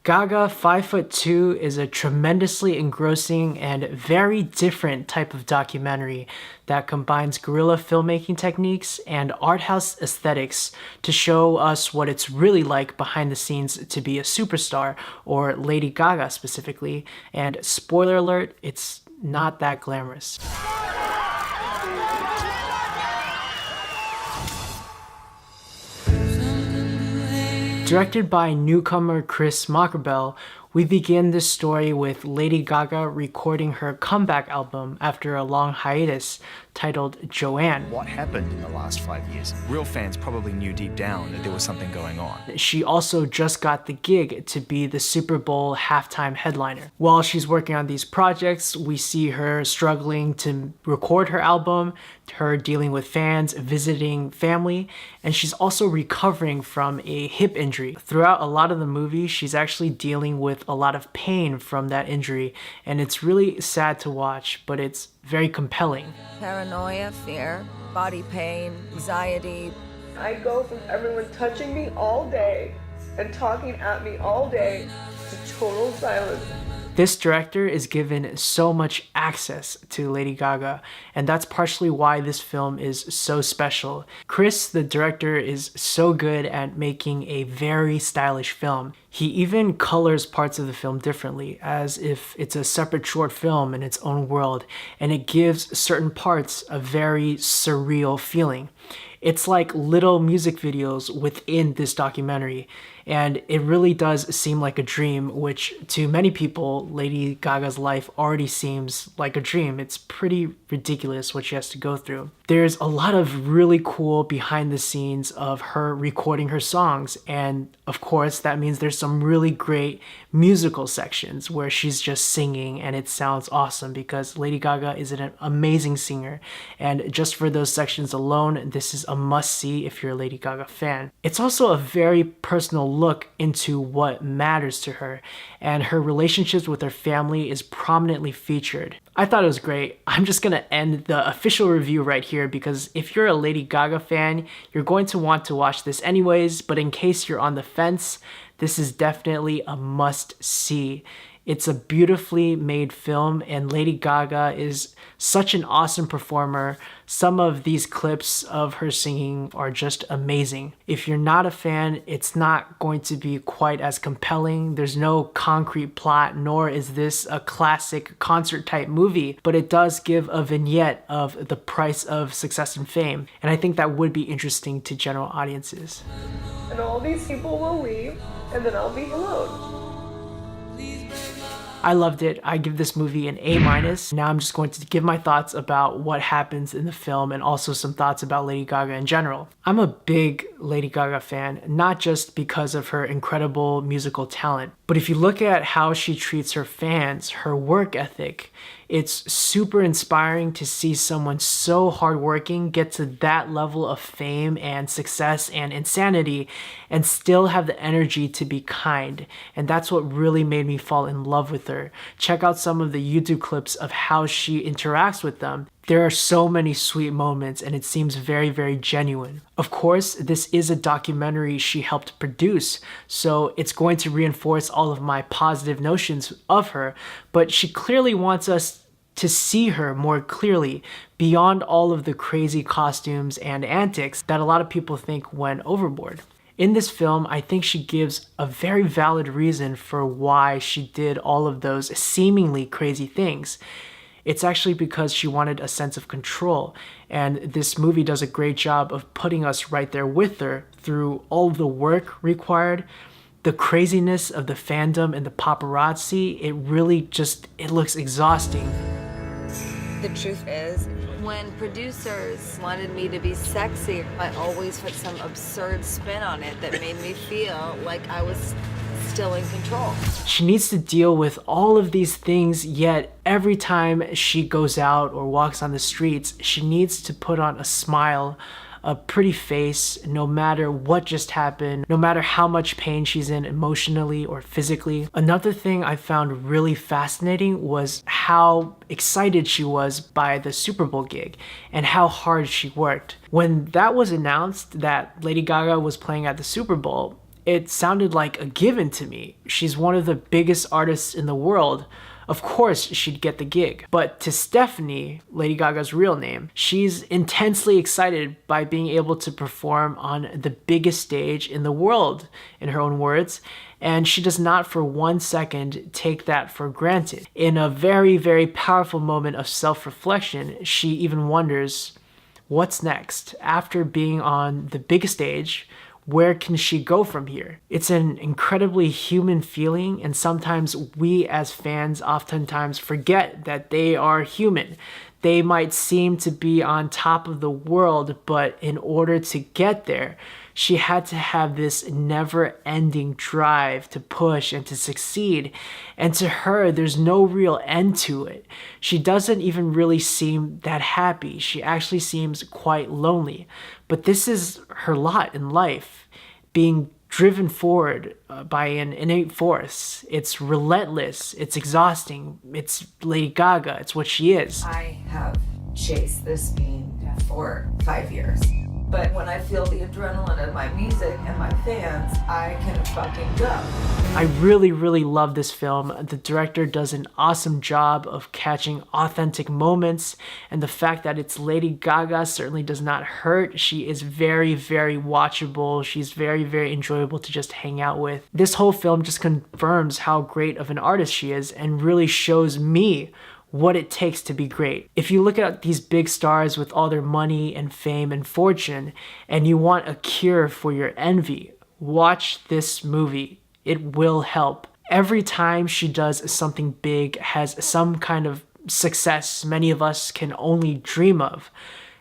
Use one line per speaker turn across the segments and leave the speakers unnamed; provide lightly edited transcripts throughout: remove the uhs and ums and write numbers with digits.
Gaga 5'2" is a tremendously engrossing and very different type of documentary that combines guerrilla filmmaking techniques and art house aesthetics to show us what it's really like behind the scenes to be a superstar, or Lady Gaga specifically. And spoiler alert, it's not that glamorous. Directed by newcomer Chris Mockerbell, we begin this story with Lady Gaga recording her comeback album after a long hiatus titled Joanne.
What happened in the last 5 years? Real fans probably knew deep down that there was something going on.
She also just got the gig to be the Super Bowl halftime headliner. While she's working on these projects, we see her struggling to record her album, her dealing with fans, visiting family, and she's also recovering from a hip injury. Throughout a lot of the movie, she's actually dealing with a lot of pain from that injury, and it's really sad to watch, but it's very compelling.
Paranoia, fear, body pain, anxiety.
I go from everyone touching me all day and talking at me all day to total silence.
This director is given so much access to Lady Gaga, and that's partially why this film is so special. Chris, the director, is so good at making a very stylish film. He even colors parts of the film differently, as if it's a separate short film in its own world, and it gives certain parts a very surreal feeling. It's like little music videos within this documentary, and it really does seem like a dream, which to many people, Lady Gaga's life already seems like a dream. It's pretty ridiculous what she has to go through. There's a lot of really cool behind the scenes of her recording her songs, and of course that means there's some really great musical sections where she's just singing and it sounds awesome because Lady Gaga is an amazing singer, and just for those sections alone, this is a must-see if you're a Lady Gaga fan. It's also a very personal look into what matters to her, and her relationships with her family is prominently featured. I thought it was great. I'm just gonna end the official review right here because if you're a Lady Gaga fan, you're going to want to watch this anyways, but in case you're on the fence, this is definitely a must-see. It's a beautifully made film, and Lady Gaga is such an awesome performer. Some of these clips of her singing are just amazing. If you're not a fan, it's not going to be quite as compelling. There's no concrete plot, nor is this a classic concert type movie, but it does give a vignette of the price of success and fame, and I think that would be interesting to general audiences.
And all these people will leave, and then I'll be alone.
I loved it. I give this movie an A-. Now I'm just going to give my thoughts about what happens in the film and also some thoughts about Lady Gaga in general. I'm a big Lady Gaga fan, not just because of her incredible musical talent, but if you look at how she treats her fans, her work ethic, it's super inspiring to see someone so hardworking get to that level of fame and success and insanity and still have the energy to be kind. And that's what really made me fall in love with her. Check out some of the YouTube clips of how she interacts with them. There are so many sweet moments and it seems very, very genuine. Of course, this is a documentary she helped produce, so it's going to reinforce all of my positive notions of her, but she clearly wants us to see her more clearly beyond all of the crazy costumes and antics that a lot of people think went overboard. In this film, I think she gives a very valid reason for why she did all of those seemingly crazy things. It's actually because she wanted a sense of control, and this movie does a great job of putting us right there with her through all of the work required, the craziness of the fandom and the paparazzi. It really just, it looks exhausting.
The truth is, when producers wanted me to be sexy, I always put some absurd spin on it that made me feel like I was still in control.
She needs to deal with all of these things, yet every time she goes out or walks on the streets, she needs to put on a smile, a pretty face, no matter what just happened, no matter how much pain she's in emotionally or physically. Another thing I found really fascinating was how excited she was by the Super Bowl gig and how hard she worked. When that was announced that Lady Gaga was playing at the Super Bowl, It sounded like a given to me. She's one of the biggest artists in the world. Of course she'd get the gig. But to Stephanie, Lady Gaga's real name, she's intensely excited by being able to perform on the biggest stage in the world, in her own words, and she does not for 1 second take that for granted. In a very, very powerful moment of self-reflection, she even wonders, what's next? After being on the biggest stage, where can she go from here? It's an incredibly human feeling, and sometimes we as fans oftentimes forget that they are human. They might seem to be on top of the world, but in order to get there, she had to have this never-ending drive to push and to succeed. And to her, there's no real end to it. She doesn't even really seem that happy. She actually seems quite lonely. But this is her lot in life, being driven forward by an innate force. It's relentless, it's exhausting, it's Lady Gaga, it's what she is.
I have chased this beam for 5 years. But when I feel the adrenaline of my music and my fans, I can fucking go.
I really, really love this film. The director does an awesome job of catching authentic moments, and the fact that it's Lady Gaga certainly does not hurt. She is very, very watchable. She's very, very enjoyable to just hang out with. This whole film just confirms how great of an artist she is and really shows me what it takes to be great. If you look at these big stars with all their money and fame and fortune, and you want a cure for your envy, watch this movie. It will help. Every time she does something big, has some kind of success many of us can only dream of,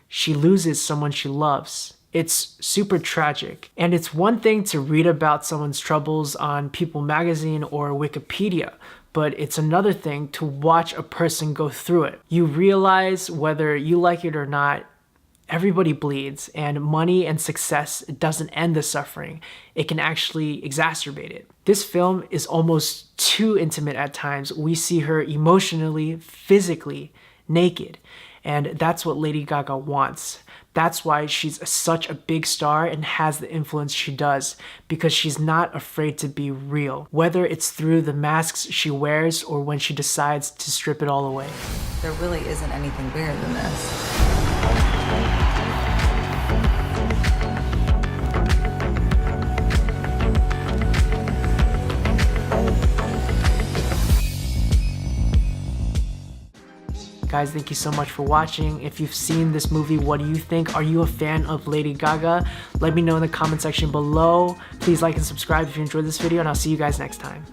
she loses someone she loves. It's super tragic. And it's one thing to read about someone's troubles on People magazine or Wikipedia, but it's another thing to watch a person go through it. You realize, whether you like it or not, everybody bleeds, and money and success doesn't end the suffering. It can actually exacerbate it. This film is almost too intimate at times. We see her emotionally, physically naked, and that's what Lady Gaga wants. That's why she's such a big star and has the influence she does, because she's not afraid to be real, whether it's through the masks she wears or when she decides to strip it all away.
There really isn't anything bigger than this.
Guys, thank you so much for watching. If you've seen this movie, what do you think? Are you a fan of Lady Gaga? Let me know in the comment section below. Please like and subscribe if you enjoyed this video, and I'll see you guys next time.